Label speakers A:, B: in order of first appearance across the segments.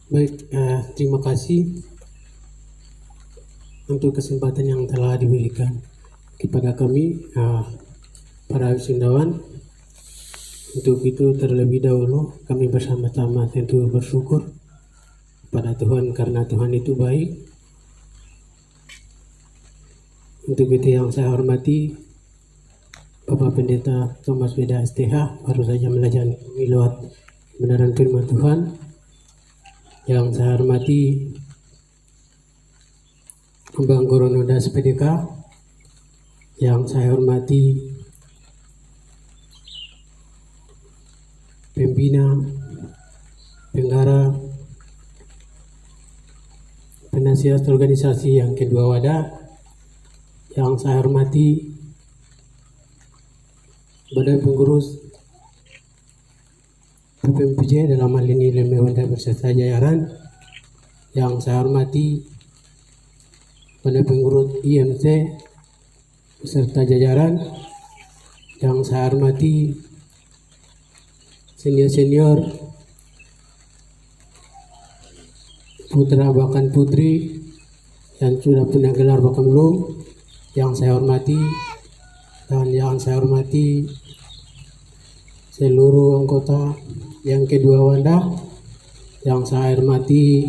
A: Baik, terima kasih untuk kesempatan yang telah diberikan kepada kami, para wisatawan. Untuk itu terlebih dahulu kami bersama-sama tentu bersyukur pada Tuhan karena Tuhan itu baik. Untuk itu yang saya hormati Bapak Pendeta Thomas Beda STH, baru saja melayani lewat kebenaran firman Tuhan. Yang saya hormati Bang Goronodas PDK, yang saya hormati pembina, pengarah, penasihat organisasi yang kedua wadah, yang saya hormati Badan Pengurus PPMPJ dalam hal ini Lembaga Beserta Jajaran, yang saya hormati Badan Pengurus IMC beserta jajaran, yang saya hormati senior-senior, putra bahkan putri yang sudah punya gelar bahkan belum, yang saya hormati, dan yang saya hormati seluruh anggota yang kedua wadah, yang saya hormati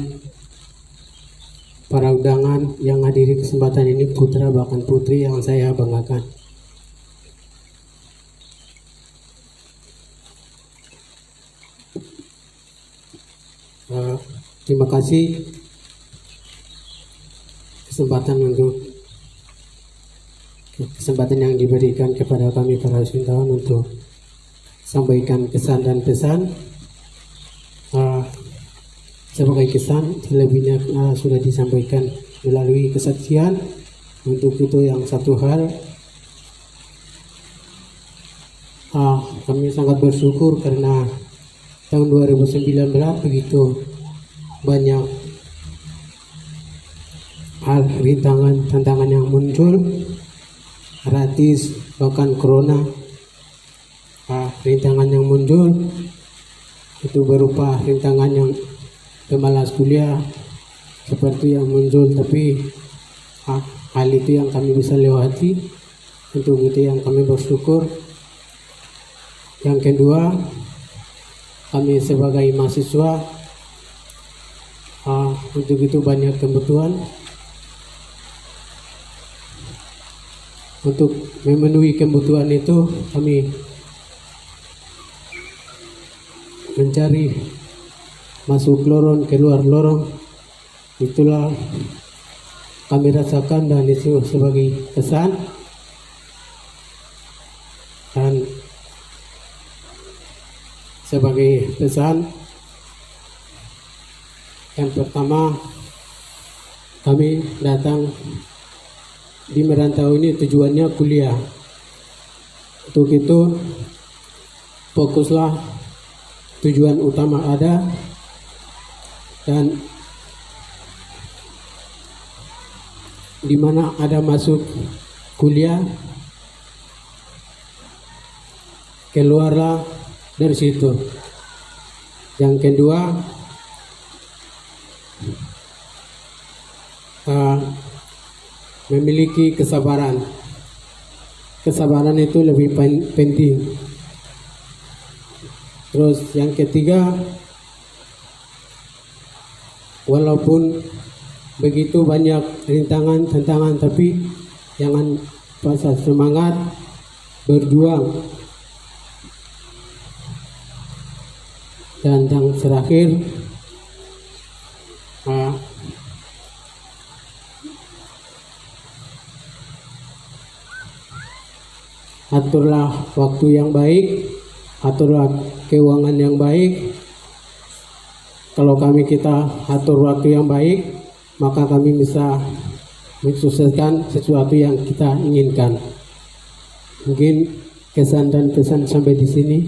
A: para undangan yang hadiri kesempatan ini, putra bahkan putri yang saya banggakan. Terima kasih kesempatan yang diberikan kepada kami para wisatawan untuk sampaikan kesan dan pesan. Sebagai kesan, selebihnya sudah disampaikan melalui kesaksian. Untuk itu yang satu hal, kami sangat bersyukur karena tahun 2019 begitu banyak hal rintangan, tantangan yang muncul, gratis, bahkan corona. Rintangan yang muncul itu berupa rintangan yang pemalas kuliah seperti yang muncul, tapi hal itu yang kami bisa lewati. Untuk itu yang kami bersyukur. Yang kedua, kami sebagai mahasiswa, untuk itu banyak kebutuhan. Untuk memenuhi kebutuhan itu kami mencari masuk lorong, keluar lorong. Itulah kami rasakan dan itu sebagai kesan. Dan sebagai pesan, yang pertama, kami datang di merantau ini tujuannya kuliah. Untuk itu fokuslah tujuan utama ada, dan di mana ada masuk kuliah, keluarlah dari situ. Yang kedua, memiliki kesabaran. Kesabaran itu lebih penting. Terus yang ketiga, walaupun begitu banyak rintangan, tantangan, tapi jangan patah semangat, berjuang. Dan yang terakhir, aturlah waktu yang baik, aturlah keuangan yang baik. Kalau kita atur waktu yang baik, maka kami bisa mensukseskan sesuatu yang kita inginkan. Mungkin kesan dan pesan sampai di sini.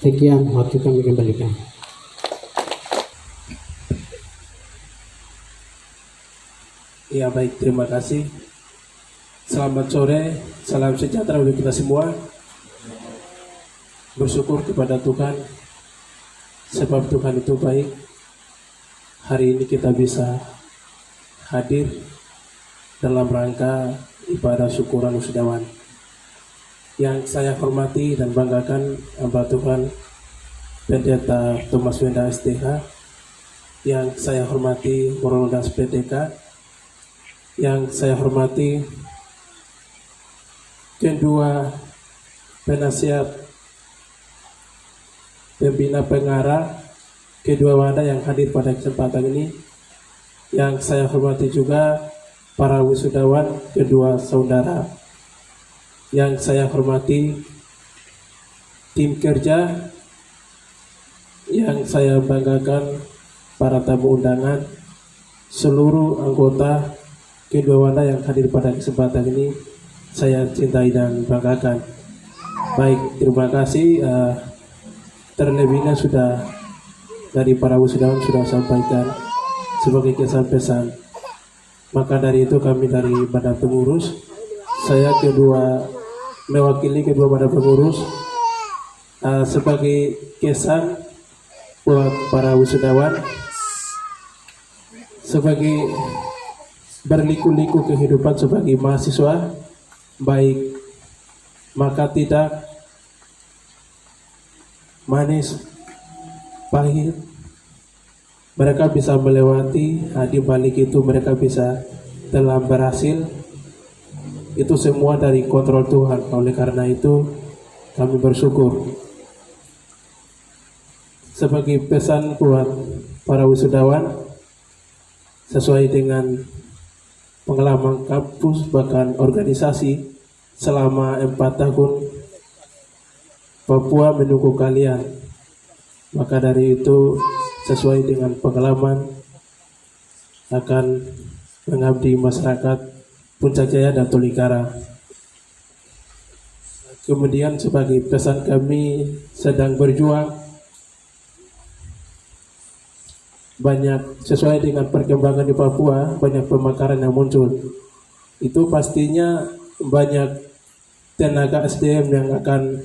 A: Sekian, waktu kami kembalikan.
B: Ya baik, terima kasih. Selamat sore, salam sejahtera untuk kita semua. Bersyukur kepada Tuhan, sebab Tuhan itu baik. hari ini kita bisa hadir dalam rangka ibadah syukuran wisudawan. Yang saya hormati dan banggakan hamba Tuhan Pendeta Thomas Wenda STH, yang saya hormati Waroldas PTK, yang saya hormati kedua penasihat pembina pengarah kedua wadah yang hadir pada kesempatan ini, yang saya hormati juga para wisudawan kedua saudara, yang saya hormati tim kerja, yang saya banggakan para tamu undangan, seluruh anggota kedua wadah yang hadir pada kesempatan ini, saya cintai dan banggakan. Baik, terima kasih. Terlebihnya sudah dari para wisudawan sudah sampaikan sebagai kesan-pesan. Maka dari itu kami dari badan pengurus, saya mewakili kedua badan pengurus sebagai kesan buat para wisudawan, sebagai berliku-liku kehidupan sebagai mahasiswa, baik maka tidak manis, pahit, mereka bisa melewati. Di balik itu mereka bisa telah berhasil. Itu semua dari kontrol Tuhan. Oleh karena itu kami bersyukur. Sebagai pesan buat para wisudawan, sesuai dengan pengalaman kampus bahkan organisasi selama 4 tahun, Papua menunggu kalian. Maka dari itu sesuai dengan pengalaman akan mengabdi masyarakat Puncak Jaya dan Tolikara. Kemudian sebagai pesan kami sedang berjuang, banyak sesuai dengan perkembangan di Papua, banyak pemekaran yang muncul. Itu pastinya banyak tenaga SDM yang akan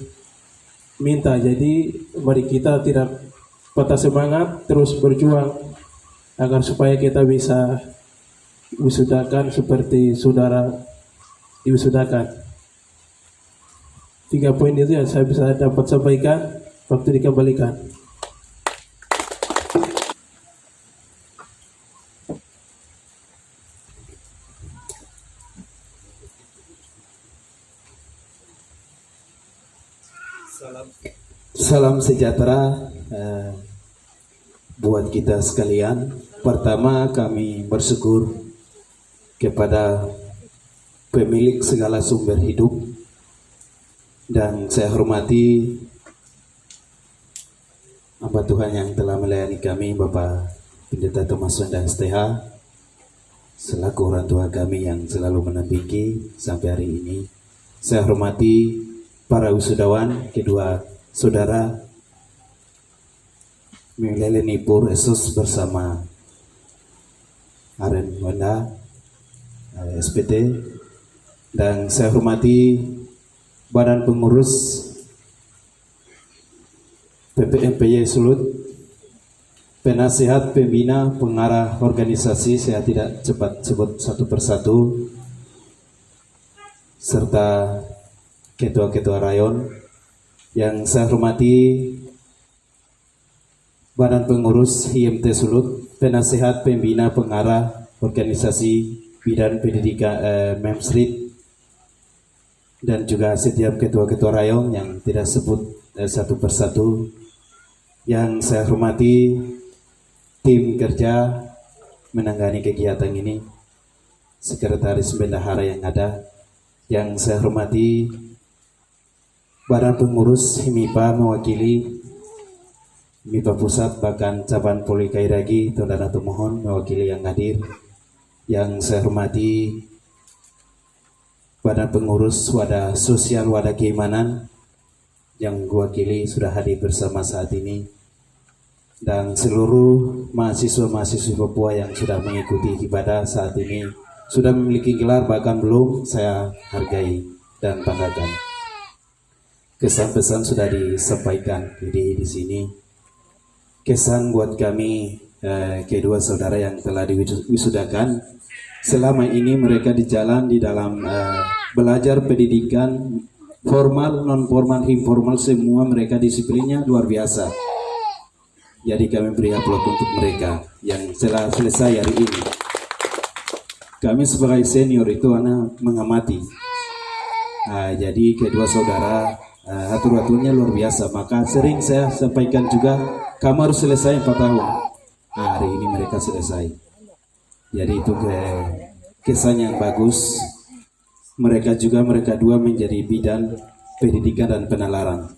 B: minta. Jadi mari kita tidak patah semangat, terus berjuang agar supaya kita bisa wisudakan seperti saudara diwisudakan. 3 poin itu yang saya bisa dapat sampaikan. Waktu dikembalikan.
C: Salam sejahtera buat kita sekalian. Pertama, kami bersyukur kepada pemilik segala sumber hidup, dan saya hormati hamba Tuhan yang telah melayani kami, Bapak Pendeta Thomas Wenda STH, selaku orang tua kami yang selalu menampingi sampai hari ini. Saya hormati para wisudawan kedua saudara Mileni Pur Yesus bersama Aren Wenda SPT, dan saya hormati badan pengurus PPMPY Sulut, penasihat pembina pengarah organisasi, saya tidak cepat sebut satu persatu, serta ketua-ketua rayon. Yang saya hormati badan pengurus HIMT Sulut, penasihat pembina pengarah organisasi bidang pendidikan Memstreet, dan juga setiap ketua-ketua rayon yang tidak sebut satu persatu. Yang saya hormati tim kerja menangani kegiatan ini, sekretaris bendahara yang ada. Yang saya hormati badan pengurus HIMIPA mewakili MIPA Pusat, bahkan cabang Poli Kairagi, Tondana Tumohon mewakili yang hadir. Yang saya hormati badan pengurus wadah sosial wadah keimanan yang diwakili sudah hadir bersama saat ini, dan seluruh mahasiswa-mahasiswa Papua yang sudah mengikuti ibadah saat ini, sudah memiliki gelar bahkan belum, saya hargai dan banggakan. Kesan-pesan sudah disampaikan di sini. Kesan buat kami kedua saudara yang telah diwisudakan. Selama ini mereka di jalan di dalam belajar pendidikan formal, non formal, informal, semua mereka disiplinnya luar biasa. Jadi kami beri aplaus untuk mereka yang telah selesai hari ini. Kami sebagai senior itu anak mengamati. Jadi kedua saudara atur-aturnya luar biasa. Maka sering saya sampaikan juga, kamu harus selesai 4 tahun. Hari ini mereka selesai. Jadi itu kesan yang bagus. Mereka dua menjadi bidan pendidikan dan penalaran.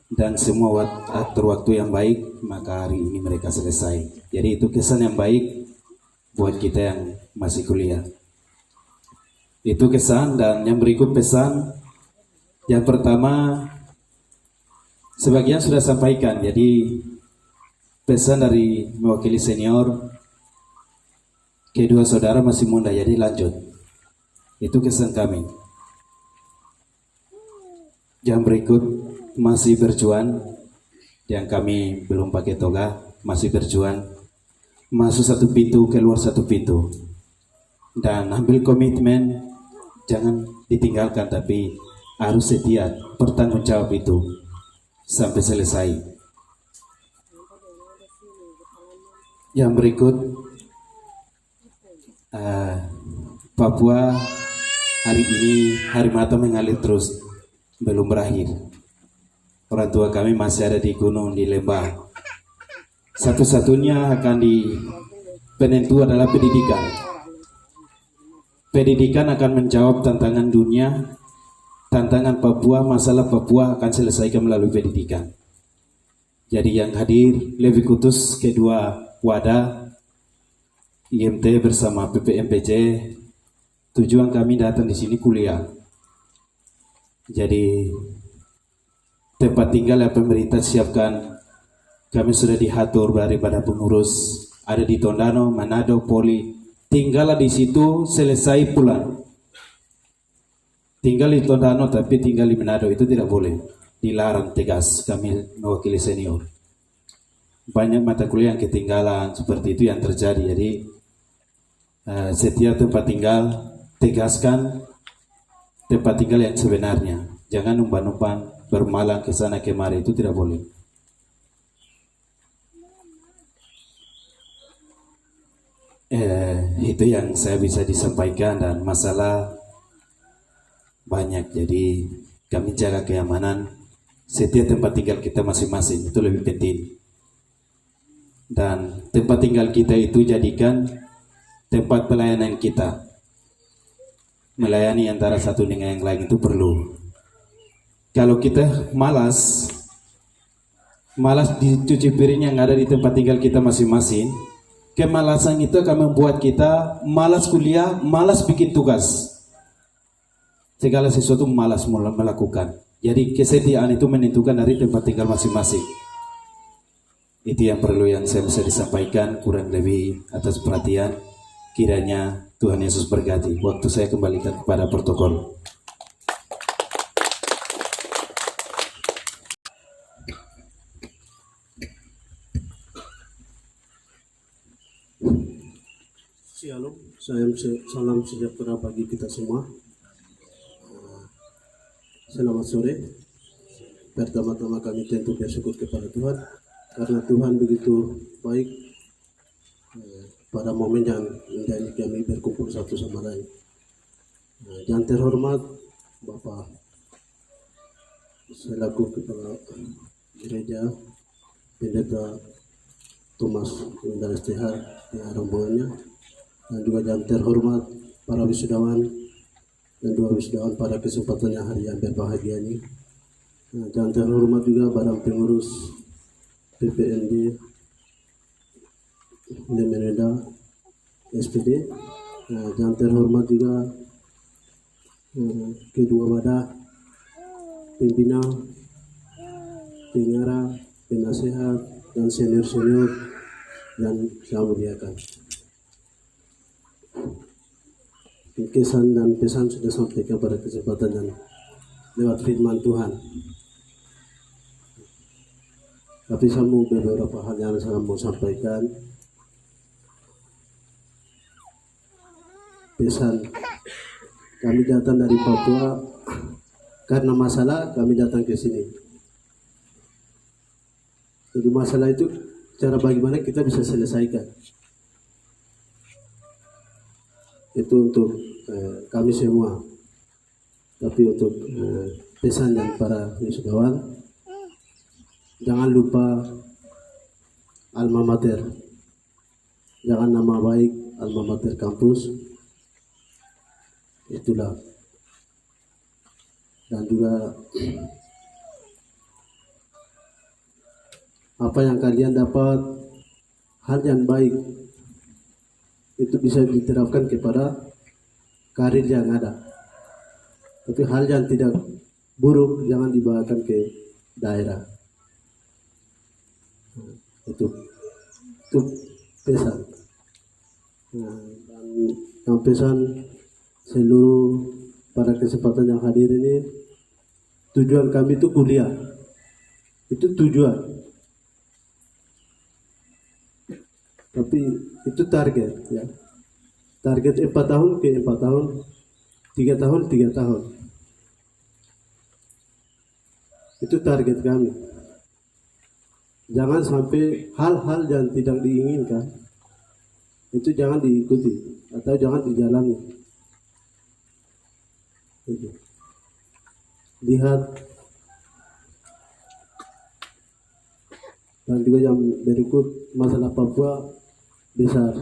C: Dan semua atur waktu yang baik, maka hari ini mereka selesai. Jadi itu kesan yang baik buat kita yang masih kuliah. Itu kesan. Dan yang berikut pesan. Yang pertama, sebagian sudah sampaikan. Jadi pesan dari mewakili senior, kedua saudara masih muda, jadi lanjut. Itu kesan kami. Yang berikut, masih berjuang. Yang kami belum pakai toga, masih berjuang. Masuk satu pintu, keluar satu pintu. Dan ambil komitmen, jangan ditinggalkan, tapi harus setia, bertanggung jawab itu sampai selesai. Yang berikut, Papua hari ini hari mata mengalir terus, belum berakhir. Orang tua kami masih ada di gunung, di lembah. Satu-satunya akan penentu adalah pendidikan. Pendidikan akan menjawab tantangan dunia, tantangan Papua, masalah Papua akan selesaikan melalui pendidikan. Jadi yang hadir lebih khusus kedua wadah IMT bersama PPMPC, tujuan kami datang di sini kuliah. Jadi tempat tinggal yang pemerintah siapkan, kami sudah diatur daripada pengurus, ada di Tondano, Manado, Poli. Tinggallah di situ, selesai pulang. Tinggal di Tondano tapi tinggal di Manado itu tidak boleh, dilarang tegas. Kami mewakili senior. Banyak mata kuliah yang ketinggalan, seperti itu yang terjadi. Jadi setiap tempat tinggal tegaskan tempat tinggal yang sebenarnya. Jangan umpan-umpan bermalam ke sana kemari, itu tidak boleh. Itu yang saya bisa disampaikan. Dan masalah banyak, jadi kami jaga keamanan setiap tempat tinggal kita masing-masing, itu lebih penting. Dan tempat tinggal kita itu jadikan tempat pelayanan kita. Melayani antara satu dengan yang lain itu perlu. Kalau kita malas dicuci piring yang ada di tempat tinggal kita masing-masing, kemalasan itu akan membuat kita malas kuliah, malas bikin tugas. Segala sesuatu malas melakukan. Jadi kesetiaan itu menentukan dari tempat tinggal masing-masing. Itu yang perlu yang saya bisa disampaikan, kurang lebih atas perhatian. Kiranya Tuhan Yesus berkati. Waktu saya kembalikan kepada protokol.
D: Shalom, salam sejahtera bagi kita semua. Selamat sore. Pertama-tama kami tentu bersyukur kepada Tuhan karena Tuhan begitu baik pada momen yang indah ini kami berkumpul satu sama lain. Yang terhormat Bapak selaku Kepala Gereja Pendeta Thomas Wendal STH dan rombongannya, dan juga yang terhormat para wisudawan dan dua wisudawan pada kesempatan yang hari yang berbahagia ini. Yang terhormat juga barang pengurus PPND Nemerenda SPD. Yang terhormat juga kedua wadah pimpinan, pengarah, penasehat, dan senior-senior yang saya muliakan. Kesan dan pesan sudah sampaikan pada kesempatan dan lewat firman Tuhan. Tapi saya mau beberapa hal yang saya mau sampaikan. Pesan, kami datang dari Papua karena masalah kami datang ke sini. Jadi masalah itu cara bagaimana kita bisa selesaikan. Itu untuk kami semua. Tapi untuk pesan dan para wisudawan, jangan lupa alma mater. Jangan nama baik alma mater kampus. Itulah. Dan juga apa yang kalian dapat, hal yang baik itu bisa diterapkan kepada karir yang ada. Tapi hal yang tidak buruk jangan dibawakan ke daerah. Itu pesan. Dan pesan seluruh pada kesempatan yang hadir ini, tujuan kami itu kuliah. Itu tujuan. Tapi itu target ya. Target 4 tahun ke 4 tahun, 3 tahun 3 tahun. Itu target kami. Jangan sampai hal-hal yang tidak diinginkan itu jangan diikuti atau jangan dijalani. Lihat dan juga yang berikut, masalah Papua besar.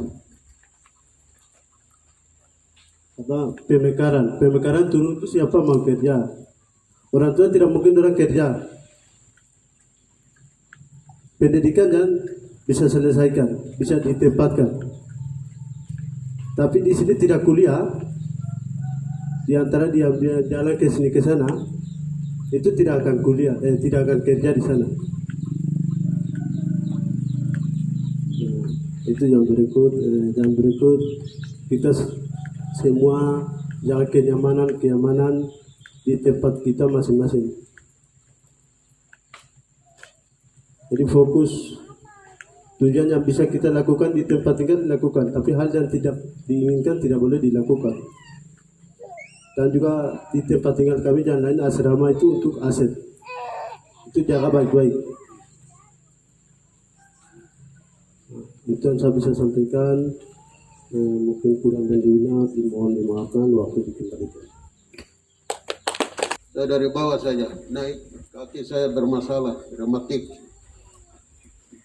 D: Pemekaran turun itu siapa mau kerja? Orang tua tidak mungkin orang kerja. Pendidikan dan bisa selesaikan, bisa ditempatkan. Tapi di sini tidak kuliah. Di antara dia jalan ke sini ke sana, itu tidak akan kuliah, tidak akan kerja di sana. Itu yang berikut. Yang berikut, kita semua jaga kenyamanan di tempat kita masing-masing. Jadi fokus tujuan yang bisa kita lakukan di tempat tinggal dilakukan, tapi hal yang tidak diinginkan tidak boleh dilakukan. Dan juga di tempat tinggal kami jangan lain asrama itu untuk aset. Itu jaga baik-baik. Itu yang saya bisa sampaikan. Mungkin kurang dan lebihnya dimohon dimaafkan, waktu dikembalikan.
E: Saya dari bawah saja, naik kaki saya bermasalah, rematik.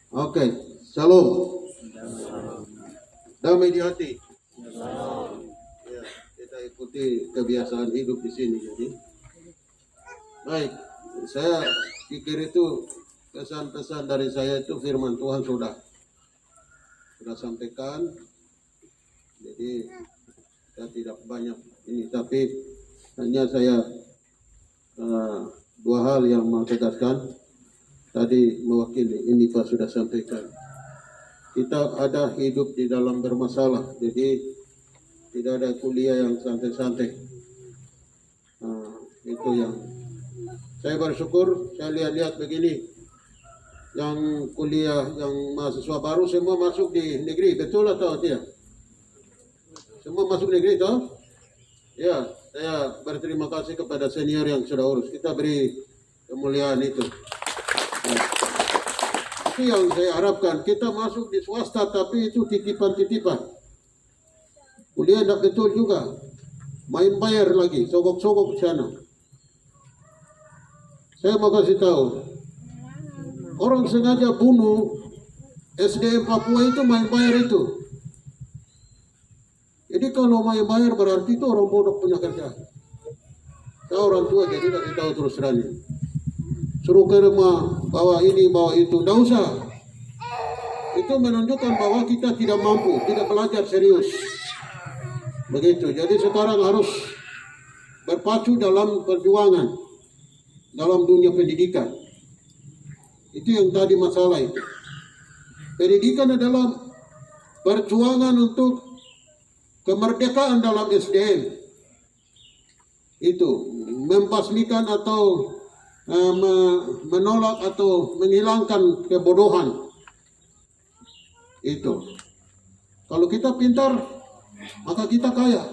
E: Oke, salam. Damai di hati. Ya, kita ikuti kebiasaan hidup di sini. Jadi, baik. Saya pikir itu pesan-pesan dari saya itu firman Tuhan sudah sampaikan. Jadi saya tidak banyak ini, tapi hanya saya dua hal yang mau tegaskan. Tadi mewakili ini Pak sudah sampaikan. Kita ada hidup di dalam bermasalah, jadi tidak ada kuliah yang santai-santai. Itu yang saya bersyukur. Saya lihat-lihat begini, yang kuliah, yang mahasiswa baru semua masuk di negeri, betul atau tidak? Semua masuk negeri toh? Ya, saya berterima kasih kepada senior yang sudah urus. Kita beri kemuliaan itu. Ya. Itu yang saya harapkan. Kita masuk di swasta, tapi itu titipan-titipan. Kuliah tidak betul juga. Main bayar lagi, sogok-sogok ke sana. Saya mau kasih tahu. Orang sengaja bunuh SDM Papua itu main bayar itu. Jadi kalau main bayar berarti itu orang bodoh punya kerja. Saya orang tua jadi tidak tahu terus terang. Suruh ke rumah, bawa ini, bawa itu, tidak usah. Itu menunjukkan bahwa kita tidak mampu, tidak belajar serius. Begitu. Jadi sekarang harus berpacu dalam perjuangan, dalam dunia pendidikan. Itu yang tadi masalah itu. Pendidikan adalah perjuangan untuk kemerdekaan dalam SDM. Itu membasmikan atau menolak atau menghilangkan kebodohan. Itu. Kalau kita pintar, maka kita kaya.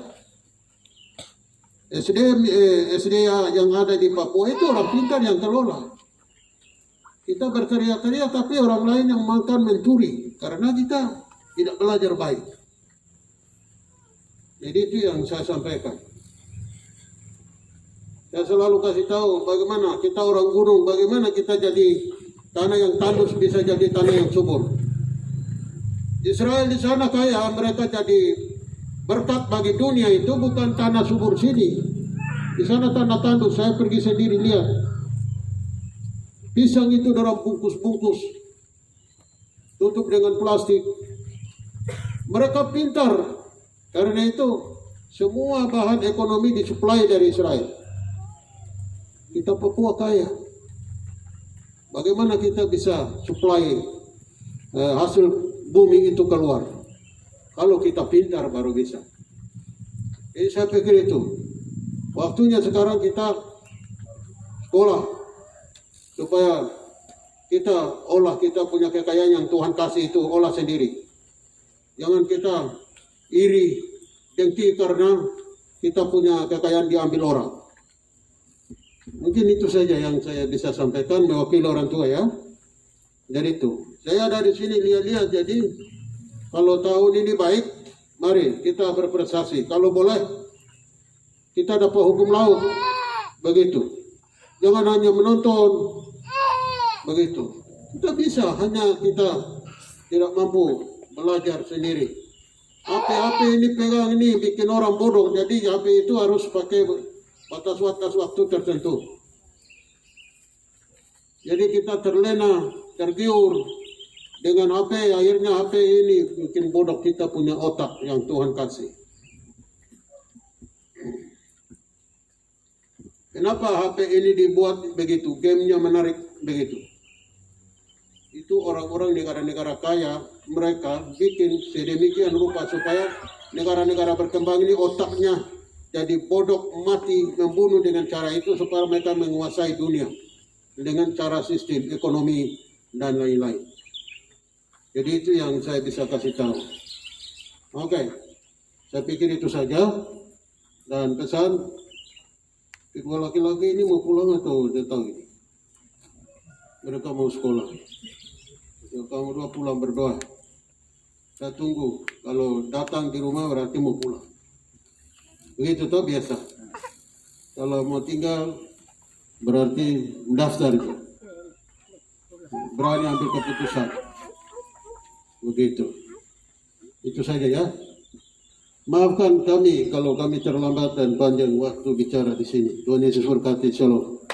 E: SD yang ada di Papua itu orang pintar yang kelola. Kita berkarya-karya tapi orang lain yang makan mencuri karena kita tidak belajar baik. Jadi itu yang saya sampaikan. Saya selalu kasih tahu bagaimana kita orang gunung, bagaimana kita jadi tanah yang tandus bisa jadi tanah yang subur. Israel di sana kaya, mereka jadi berkat bagi dunia itu bukan tanah subur sini. Di sana tanah tandus, saya pergi sendiri lihat. Pisang itu dalam bungkus-bungkus, tutup dengan plastik. Mereka pintar, karena itu semua bahan ekonomi disuplai dari Israel. Kita Papua kaya. Bagaimana kita bisa suplai hasil bumi itu keluar? Kalau kita pintar baru bisa. Jadi saya pikir itu. Waktunya sekarang kita sekolah. Supaya kita olah, kita punya kekayaan yang Tuhan kasih itu, olah sendiri. Jangan kita iri, dengki karena kita punya kekayaan diambil orang. Mungkin itu saja yang saya bisa sampaikan mewakili orang tua ya. Jadi itu. Saya ada di sini lihat-lihat, jadi kalau tahun ini baik, mari kita berprestasi. Kalau boleh, kita dapat hukum laut. Begitu. Jangan hanya menonton. Begitu. Kita bisa, hanya kita tidak mampu belajar sendiri. HP ini pegang ini bikin orang bodoh. Jadi HP itu harus pakai batas waktu tertentu. Jadi kita terlena, tergiur dengan HP, akhirnya HP ini bikin bodoh kita punya otak yang Tuhan kasih. Kenapa HP ini dibuat begitu? Gamenya menarik begitu. Itu orang-orang negara-negara kaya, mereka bikin sedemikian rupa supaya negara-negara berkembang ini otaknya jadi bodoh, mati, membunuh dengan cara itu supaya mereka menguasai dunia dengan cara sistem ekonomi dan lain-lain. Jadi itu yang saya bisa kasih tahu. Oke, saya pikir itu saja. Dan pesan, kedua laki-laki ini mau pulang atau datang ini? Mereka mau sekolah. Kamu dua pulang berdoa. Saya tunggu. Kalau datang di rumah berarti mau pulang. Begitu toh biasa. Kalau mau tinggal berarti mendaftar. Berani ambil keputusan. Begitu. Itu saja ya. Maafkan kami kalau kami terlambat dan panjang waktu bicara di sini. Tuhan Yesus berkati. Shalom.